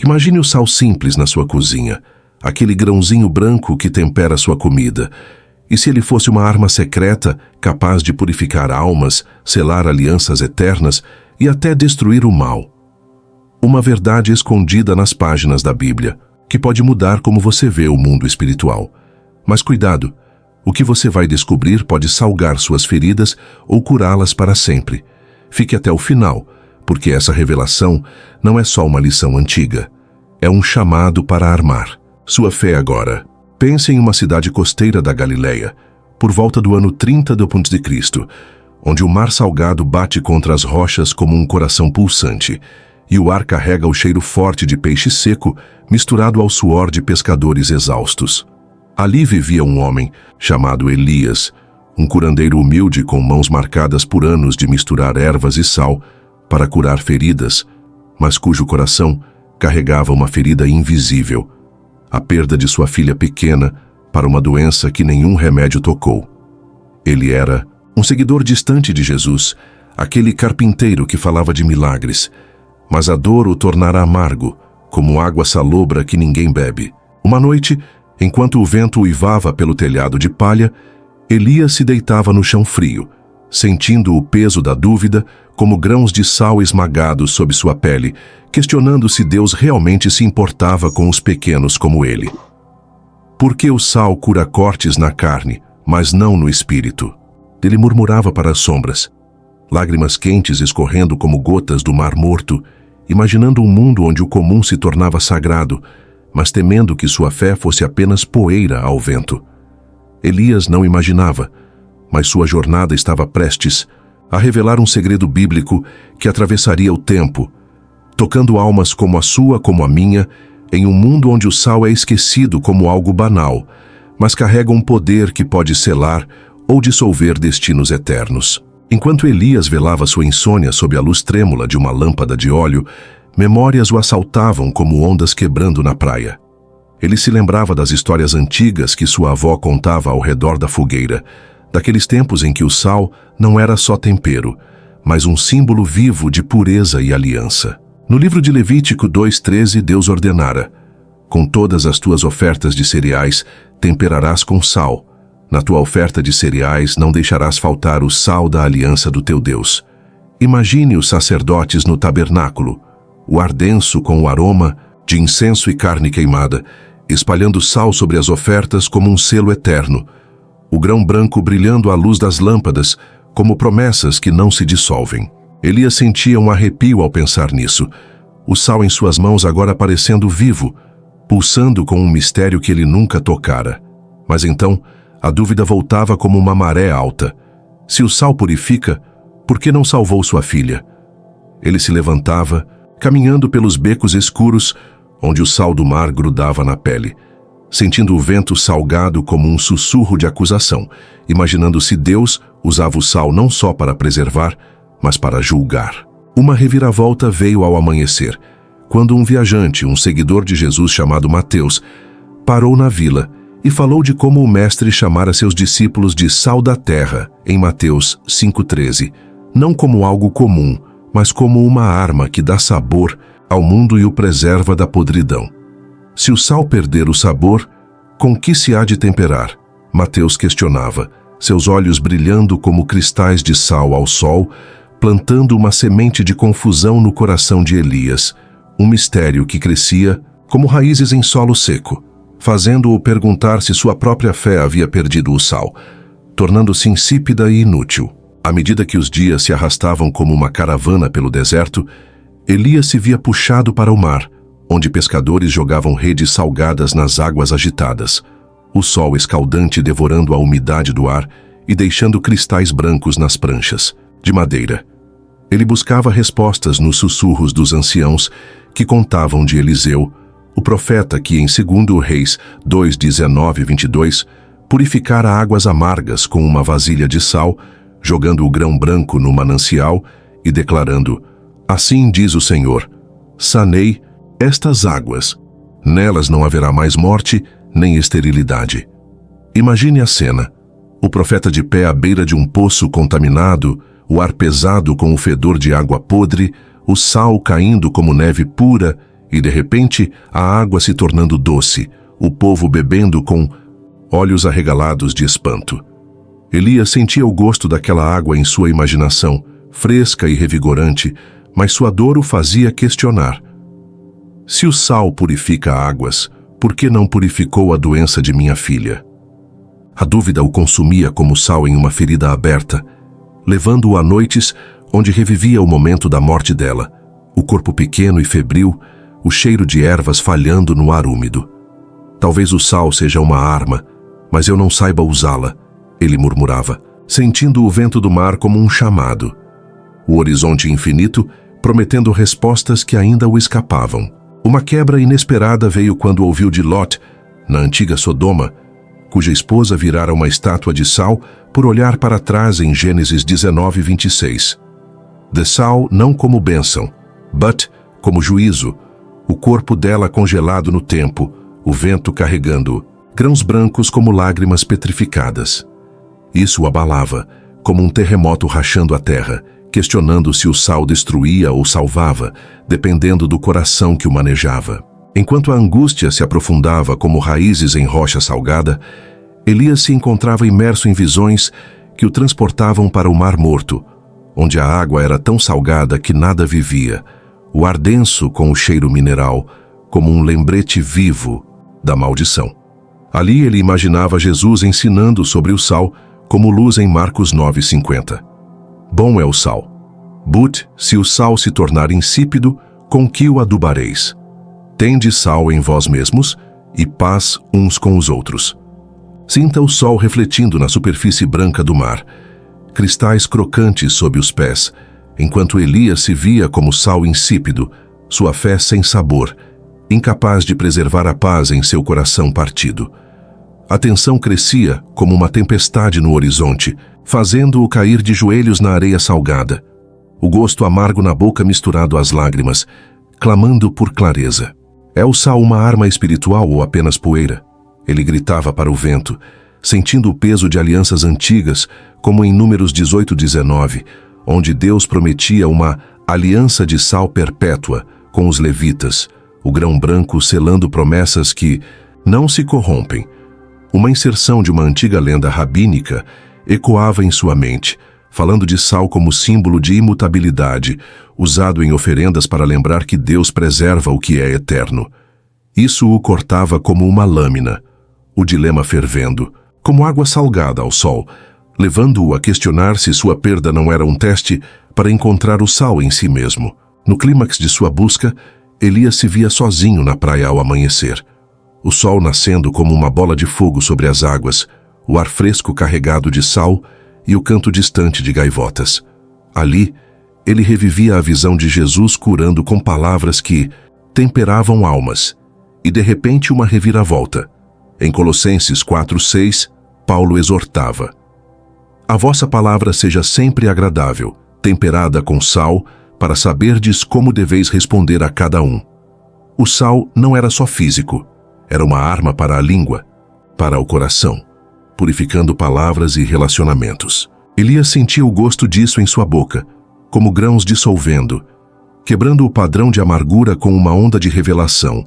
Imagine o sal simples na sua cozinha, aquele grãozinho branco que tempera sua comida. E se ele fosse uma arma secreta, capaz de purificar almas, selar alianças eternas e até destruir o mal? Uma verdade escondida nas páginas da Bíblia, que pode mudar como você vê o mundo espiritual. Mas cuidado, o que você vai descobrir pode salgar suas feridas ou curá-las para sempre. Fique até o final, porque essa revelação não é só uma lição antiga. É um chamado para armar sua fé agora. Pense em uma cidade costeira da Galileia, por volta do ano 30 d.C., onde o mar salgado bate contra as rochas como um coração pulsante, e o ar carrega o cheiro forte de peixe seco misturado ao suor de pescadores exaustos. Ali vivia um homem chamado Elias, um curandeiro humilde com mãos marcadas por anos de misturar ervas e sal para curar feridas, mas cujo coração carregava uma ferida invisível, a perda de sua filha pequena para uma doença que nenhum remédio tocou. Ele era um seguidor distante de Jesus, aquele carpinteiro que falava de milagres, mas a dor o tornara amargo, como água salobra que ninguém bebe. Uma noite, enquanto o vento uivava pelo telhado de palha, Elias se deitava no chão frio, sentindo o peso da dúvida como grãos de sal esmagados sob sua pele, questionando se Deus realmente se importava com os pequenos como ele. Por que o sal cura cortes na carne, mas não no espírito? Ele murmurava para as sombras, lágrimas quentes escorrendo como gotas do mar morto, imaginando um mundo onde o comum se tornava sagrado, mas temendo que sua fé fosse apenas poeira ao vento. Elias não imaginava, mas sua jornada estava prestes a revelar um segredo bíblico que atravessaria o tempo, tocando almas como a sua, como a minha, em um mundo onde o sal é esquecido como algo banal, mas carrega um poder que pode selar ou dissolver destinos eternos. Enquanto Elias velava sua insônia sob a luz trêmula de uma lâmpada de óleo, memórias o assaltavam como ondas quebrando na praia. Ele se lembrava das histórias antigas que sua avó contava ao redor da fogueira, daqueles tempos em que o sal não era só tempero, mas um símbolo vivo de pureza e aliança. No livro de Levítico 2:13, Deus ordenara: com todas as tuas ofertas de cereais temperarás com sal. Na tua oferta de cereais não deixarás faltar o sal da aliança do teu Deus. Imagine os sacerdotes no tabernáculo, o ar denso com o aroma de incenso e carne queimada, espalhando sal sobre as ofertas como um selo eterno, o grão branco brilhando à luz das lâmpadas como promessas que não se dissolvem. Elias sentia um arrepio ao pensar nisso, o sal em suas mãos agora parecendo vivo, pulsando com um mistério que ele nunca tocara. Mas então, a dúvida voltava como uma maré alta. Se o sal purifica, por que não salvou sua filha? Ele se levantava, caminhando pelos becos escuros, onde o sal do mar grudava na pele, sentindo o vento salgado como um sussurro de acusação, imaginando se Deus usava o sal não só para preservar, mas para julgar. Uma reviravolta veio ao amanhecer, quando um viajante, um seguidor de Jesus chamado Mateus, parou na vila e falou de como o mestre chamara seus discípulos de sal da terra, em Mateus 5:13, não como algo comum, mas como uma arma que dá sabor ao mundo e o preserva da podridão. Se o sal perder o sabor, com que se há de temperar? Mateus questionava, seus olhos brilhando como cristais de sal ao sol, plantando uma semente de confusão no coração de Elias, um mistério que crescia como raízes em solo seco, fazendo-o perguntar se sua própria fé havia perdido o sal, tornando-se insípida e inútil. À medida que os dias se arrastavam como uma caravana pelo deserto, Elias se via puxado para o mar, onde pescadores jogavam redes salgadas nas águas agitadas, o sol escaldante devorando a umidade do ar e deixando cristais brancos nas pranchas, de madeira. Ele buscava respostas nos sussurros dos anciãos que contavam de Eliseu, o profeta que em 2 Reis 2:19-22 purificara águas amargas com uma vasilha de sal, jogando o grão branco no manancial e declarando: assim diz o Senhor, sanei estas águas, nelas não haverá mais morte nem esterilidade. Imagine a cena, o profeta de pé à beira de um poço contaminado, o ar pesado com o fedor de água podre, o sal caindo como neve pura e de repente a água se tornando doce, o povo bebendo com olhos arregalados de espanto. Elias sentia o gosto daquela água em sua imaginação, fresca e revigorante, mas sua dor o fazia questionar. Se o sal purifica águas, por que não purificou a doença de minha filha? A dúvida o consumia como sal em uma ferida aberta, levando-o a noites onde revivia o momento da morte dela, o corpo pequeno e febril, o cheiro de ervas falhando no ar úmido. Talvez o sal seja uma arma, mas eu não saiba usá-la, ele murmurava, sentindo o vento do mar como um chamado. O horizonte infinito, prometendo respostas que ainda o escapavam. Uma quebra inesperada veio quando ouviu de Lot, na antiga Sodoma, cuja esposa virara uma estátua de sal por olhar para trás em Gênesis 19:26. De sal não como bênção, but como juízo, o corpo dela congelado no tempo, o vento carregando-o, grãos brancos como lágrimas petrificadas. Isso o abalava, como um terremoto rachando a terra, questionando se o sal destruía ou salvava, dependendo do coração que o manejava. Enquanto a angústia se aprofundava como raízes em rocha salgada, Elias se encontrava imerso em visões que o transportavam para o Mar Morto, onde a água era tão salgada que nada vivia, o ar denso com o cheiro mineral, como um lembrete vivo da maldição. Ali ele imaginava Jesus ensinando sobre o sal, como luz em Marcos 9:50. Bom é o sal. But, se o sal se tornar insípido, com que o adubareis? Tende sal em vós mesmos, e paz uns com os outros. Sinta o sol refletindo na superfície branca do mar, cristais crocantes sob os pés, enquanto Elias se via como sal insípido, sua fé sem sabor, incapaz de preservar a paz em seu coração partido. A tensão crescia como uma tempestade no horizonte, fazendo-o cair de joelhos na areia salgada, o gosto amargo na boca misturado às lágrimas, clamando por clareza. É o sal uma arma espiritual ou apenas poeira? Ele gritava para o vento, sentindo o peso de alianças antigas, como em Números 18:19, onde Deus prometia uma aliança de sal perpétua com os levitas, o grão branco selando promessas que não se corrompem. Uma inserção de uma antiga lenda rabínica ecoava em sua mente, falando de sal como símbolo de imutabilidade, usado em oferendas para lembrar que Deus preserva o que é eterno. Isso o cortava como uma lâmina, o dilema fervendo, como água salgada ao sol, levando-o a questionar se sua perda não era um teste para encontrar o sal em si mesmo. No clímax de sua busca, Elias se via sozinho na praia ao amanhecer. O sol nascendo como uma bola de fogo sobre as águas, o ar fresco carregado de sal e o canto distante de gaivotas. Ali, ele revivia a visão de Jesus curando com palavras que temperavam almas, e de repente uma reviravolta. Em Colossenses 4:6, Paulo exortava: A vossa palavra seja sempre agradável, temperada com sal, para saberdes como deveis responder a cada um. O sal não era só físico, era uma arma para a língua, para o coração, purificando palavras e relacionamentos. Elias sentia o gosto disso em sua boca, como grãos dissolvendo, quebrando o padrão de amargura com uma onda de revelação,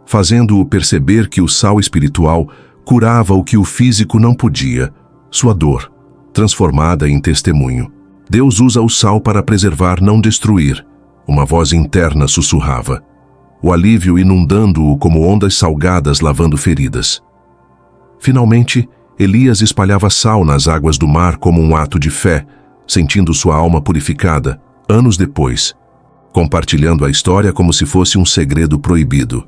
fazendo-o perceber que o sal espiritual curava o que o físico não podia, sua dor, transformada em testemunho. Deus usa o sal para preservar, não destruir, uma voz interna sussurrava, o alívio inundando-o como ondas salgadas lavando feridas. Finalmente, Elias espalhava sal nas águas do mar como um ato de fé, sentindo sua alma purificada, anos depois, compartilhando a história como se fosse um segredo proibido,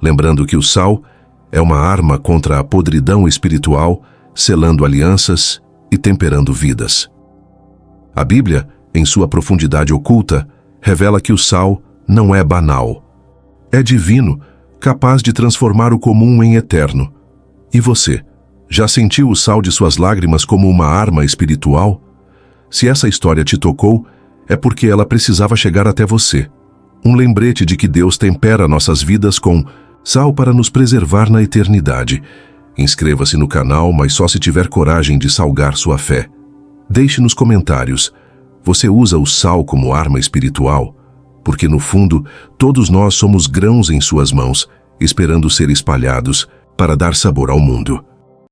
lembrando que o sal é uma arma contra a podridão espiritual, selando alianças e temperando vidas. A Bíblia, em sua profundidade oculta, revela que o sal não é banal. É divino, capaz de transformar o comum em eterno. E você, já sentiu o sal de suas lágrimas como uma arma espiritual? Se essa história te tocou, é porque ela precisava chegar até você. Um lembrete de que Deus tempera nossas vidas com sal para nos preservar na eternidade. Inscreva-se no canal, mas só se tiver coragem de salgar sua fé. Deixe nos comentários, você usa o sal como arma espiritual? porque no fundo, todos nós somos grãos em suas mãos, esperando ser espalhados para dar sabor ao mundo.